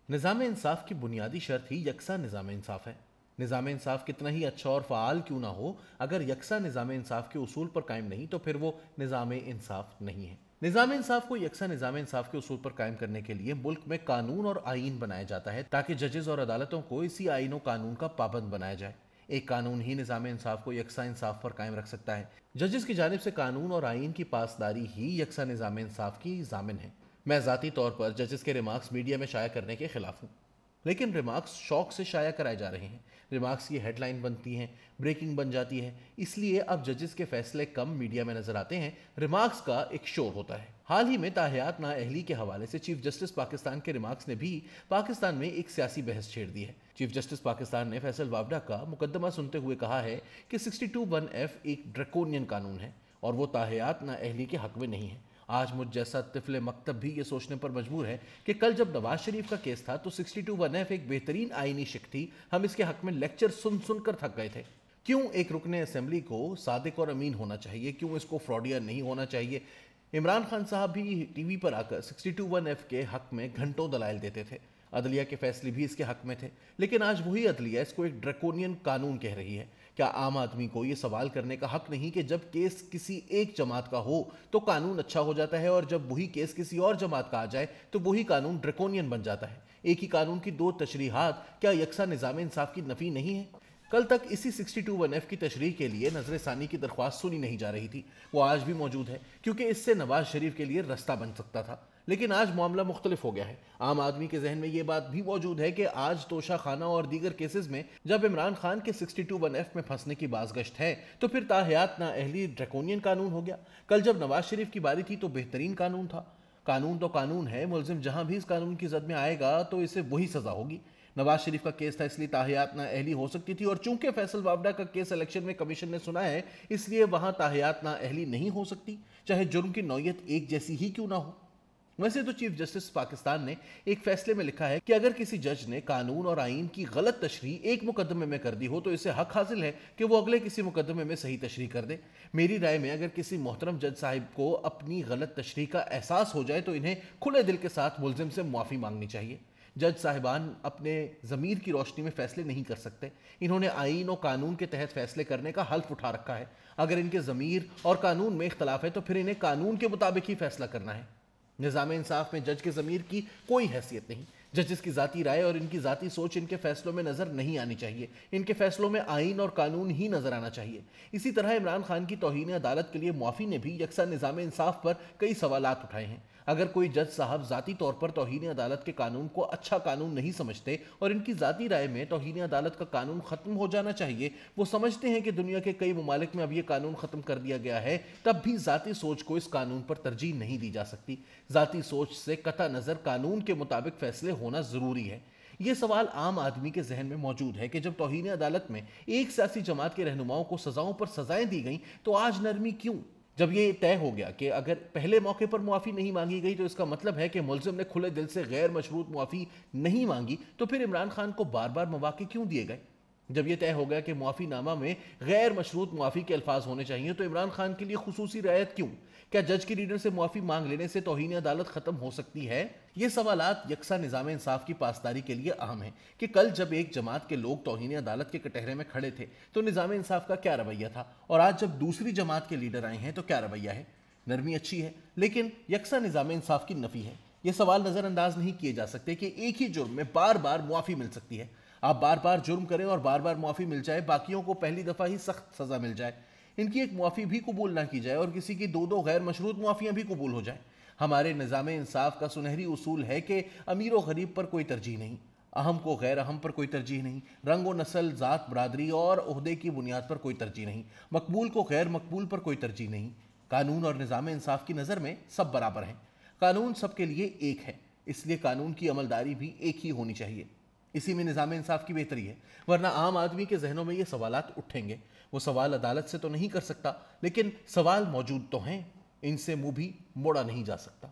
निज़ाम इंसाफ की बुनियादी शर्त ही यकसा निज़ाम इंसाफ है। निज़ाम इंसाफ कितना ही अच्छा और फ़ाल क्यों ना हो, अगर यकसा निज़ाम इंसाफ के उसूल पर कायम नहीं तो फिर वो निज़ाम इंसाफ नहीं है। निज़ाम इंसाफ को यकसा निज़ाम इंसाफ के उसूल पर कायम करने के लिए मुल्क में कानून और आइन बनाया जाता है ताकि जजेस और अदालतों को इसी आइन और कानून का पाबंद बनाया जाए। एक कानून ही निज़ाम इंसाफ को यकसा इंसाफ पर कायम रख सकता है। जजेस की जानिब से कानून और आइन की पासदारी ही यकसा निज़ाम इंसाफ की ज़ामिन है। मैं ज़ाती तौर पर जजेस के रिमार्क्स मीडिया में शाया करने के खिलाफ हूँ, लेकिन रिमार्क्स शौक से शाया कराए जा रहे हैं। रिमार्क्स की हेडलाइन बनती हैं, ब्रेकिंग बन जाती है, इसलिए अब जजेस के फैसले कम मीडिया में नजर आते हैं, रिमार्क्स का एक शोर होता है। हाल ही में ताहयात नाअहली के हवाले से चीफ जस्टिस पाकिस्तान के रिमार्क्स ने भी पाकिस्तान में एक सियासी बहस छेड़ दी है। चीफ जस्टिस पाकिस्तान ने फैसल वावडा का मुकदमा सुनते हुए कहा है कि 62(1)F एक ड्रैकोनियन कानून है और वो ताहयात नाअहली के हक में नहीं है। आज मुझ जैसा तिफले मकतब भी ये सोचने पर मजबूर है कि कल जब नवाज शरीफ का केस था तो 62(1)F एक बेहतरीन आईनी शिक थी। हम इसके हक में लेक्चर सुन सुन कर थक गए थे। क्यों एक रुकने असेंबली को सादिक और अमीन होना चाहिए, क्यों इसको फ्रॉडियर नहीं होना चाहिए। इमरान खान साहब भी टीवी पर आकर 62(1)F के हक में घंटों दलाइल देते थे। अदलिया के फैसले भी इसके हक में थे, लेकिन आज वही अदलिया इसको एक ड्रैकोनियन कानून कह रही है। क्या आम आदमी को ये सवाल करने का हक नहीं कि जब केस किसी एक जमात का हो तो कानून अच्छा हो जाता है और जब वही केस किसी और जमात का आ जाए तो वही कानून ड्रैकोनियन बन जाता है। एक ही कानून की दो तशरीहात क्या यकसा निज़ाम इंसाफ की नफी नहीं है। कल तक इसी 62(1)F की तशरीह के लिए नजर सानी की दरख्वास्त सुनी नहीं जा रही थी। वो आज भी मौजूद है क्योंकि इससे नवाज शरीफ के लिए रास्ता बन सकता था, लेकिन आज मामला मुख्तलिफ हो गया है। आम आदमी के जहन में ये बात भी मौजूद है कि आज तोशा खाना और दीगर केसेस में जब इमरान खान के 62(1)F में फंसने की बाज़गश्त है तो फिर ताहयात नाअहली ड्रैकोनियन कानून हो गया। कल जब नवाज शरीफ की बारी थी तो बेहतरीन कानून था। कानून तो कानून है, मुलजिम जहां भी इस कानून की जद में आएगा तो इसे वही सजा होगी। नवाज शरीफ का केस था इसलिए ताहयात नाअहली हो सकती थी, और चूंकि फैसल वावडा का केस इलेक्शन में कमीशन ने सुना है इसलिए वहां ताहयात नाअहली नहीं हो सकती, चाहे जुर्म की नौयत एक जैसी ही क्यों ना हो। वैसे तो चीफ जस्टिस पाकिस्तान ने एक फैसले में लिखा है कि अगर किसी जज ने कानून और आइन की गलत तशरीह एक मुकदमे में कर दी हो तो इसे हक हासिल है कि वो अगले किसी मुकदमे में सही तशरीह कर दे। मेरी राय में अगर किसी मोहतरम जज साहिब को अपनी गलत तशरीह का एहसास हो जाए तो इन्हें खुले दिल के साथ मुलजिम से मुआफ़ी मांगनी चाहिए। जज साहिबान अपने ज़मीर की रोशनी में फैसले नहीं कर सकते। इन्होंने आइन और कानून के तहत फैसले करने का हल्फ उठा रखा है। अगर इनके ज़मीर और कानून में इख्तलाफ है तो फिर इन्हें कानून के मुताबिक ही फैसला करना है। निज़ाम इंसाफ में जज के ज़मीर की कोई हैसियत नहीं। जजेस की ज़ाती राय और इनकी ज़ाती सोच इनके फैसलों में नज़र नहीं आनी चाहिए। इनके फैसलों में आइन और कानून ही नज़र आना चाहिए। इसी तरह इमरान खान की तौहीन अदालत के लिए मुआफ़ी ने भी यकसा निज़ाम इंसाफ पर कई सवालात उठाए हैं। अगर कोई जज साहब ज़ाती तौर पर तौहीन अदालत के कानून को अच्छा कानून नहीं समझते और इनकी ज़ाती राय में तौहीन अदालत का कानून ख़त्म हो जाना चाहिए, वो समझते हैं कि दुनिया के कई ममालिक में अब ये कानून ख़त्म कर दिया गया है, तब भी ज़ाती सोच को इस कानून पर तरजीह नहीं दी जा सकती। ज़ाती सोच से कता नज़र कानून के मुताबिक फैसले होना ज़रूरी है। ये सवाल आम आदमी के जहन में मौजूद है कि जब तौहीन अदालत में एक सियासी जमात के रहनुमाओं को सजाओं पर सजाएं दी गई तो आज नरमी क्यों। जब ये तय हो गया कि अगर पहले मौके पर मुआफ़ी नहीं मांगी गई तो इसका मतलब है कि मुलजिम ने खुले दिल से गैर मशरूत मुआफ़ी नहीं मांगी, तो फिर इमरान खान को बार बार मौके क्यों दिए गए। जब यह तय हो गया कि मुआफ़ीनामा में गैर मशरूत मुआफ़ी के अल्फाज होने चाहिए तो इमरान खान के लिए खुसूसी रियायत क्यों। क्या जज की रीडर से मुआफ़ी मांग लेने से तौहीन अदालत ख़त्म हो सकती है। ये सवालात यकसा निज़ाम इंसाफ की पासदारी के लिए अहम है कि कल जब एक जमात के लोग तौहीन अदालत के कटहरे में खड़े थे तो निज़ाम इंसाफ का क्या रवैया था, और आज जब दूसरी जमात के लीडर आए हैं तो क्या रवैया है। नरमी अच्छी है लेकिन यकसा निज़ाम इंसाफ की नफ़ी है। ये सवाल नज़रअंदाज नहीं किए जा सकते कि एक ही जुर्म में बार बार मुआफ़ी मिल सकती है। आप बार बार जुर्म करें और बार बार मुआफ़ी मिल जाए, बाकियों को पहली दफ़ा ही सख्त सज़ा मिल जाए, इनकी एक मुआफ़ी भी कबूल ना की जाए और किसी की दो दो गैर मशरूत मुआफ़ियाँ भी कबूल हो जाए। हमारे निज़ाम इंसाफ का सुनहरी उसूल है कि अमीर व गरीब पर कोई तरजीह नहीं, अहम को गैर अहम पर कोई तरजीह नहीं, रंग व नस्ल, ज़ात, बरादरी और ओहदे की बुनियाद पर कोई तरजीह नहीं, मकबूल को गैर मकबूल पर कोई तरजीह नहीं। कानून और निज़ाम इंसाफ की नज़र में सब बराबर हैं। कानून सबके लिए एक है, इसलिए कानून की अमलदारी भी एक ही होनी चाहिए। इसी में निज़ाम इंसाफ की बेहतरी है, वरना आम आदमी के जहनों में ये सवालात उठेंगे। वो सवाल अदालत से तो नहीं कर सकता, लेकिन सवाल मौजूद तो हैं, इनसे मुंह भी मोड़ा नहीं जा सकता।